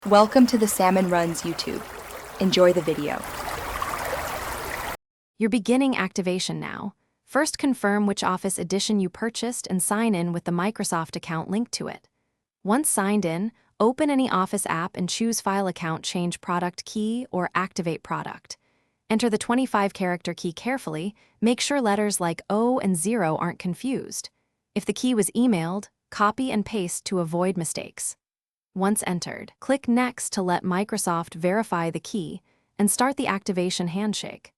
Welcome to the Salmon Runs YouTube. Enjoy the video. You're beginning activation now. First, confirm which Office edition you purchased and sign in with the Microsoft account linked to it. Once signed in, open any Office app and choose File Account, change Product Key, or Activate Product. Enter the 25-character key carefully. Make sure letters like O and 0 aren't confused. If the key was emailed, copy and paste to avoid mistakes. Once entered, click Next to let Microsoft verify the key and start the activation handshake.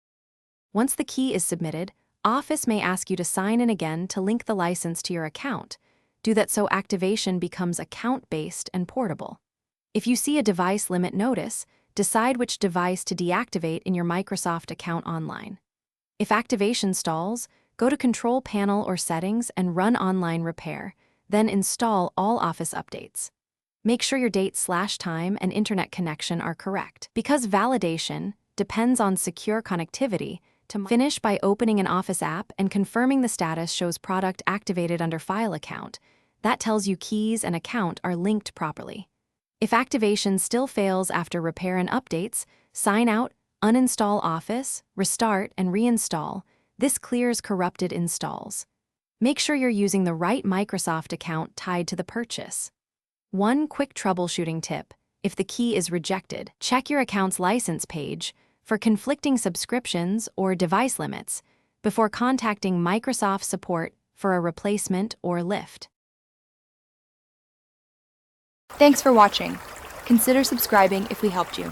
Once the key is submitted, Office may ask you to sign in again to link the license to your account. Do that so activation becomes account-based and portable. If you see a device limit notice, decide which device to deactivate in your Microsoft account online. If activation stalls, go to Control Panel or Settings and run Online Repair, then install all Office updates. Make sure your date/time and internet connection are correct. Because validation depends on secure connectivity, to finish by opening an Office app and confirming the status shows product activated under File Account. That tells you keys and account are linked properly. If activation still fails after repair and updates, sign out, uninstall Office, restart, and reinstall. This clears corrupted installs. Make sure you're using the right Microsoft account tied to the purchase. One quick troubleshooting tip: if the key is rejected, check your account's license page for conflicting subscriptions or device limits before contacting Microsoft support for a replacement or lift. Thanks for watching. Consider subscribing if we helped you.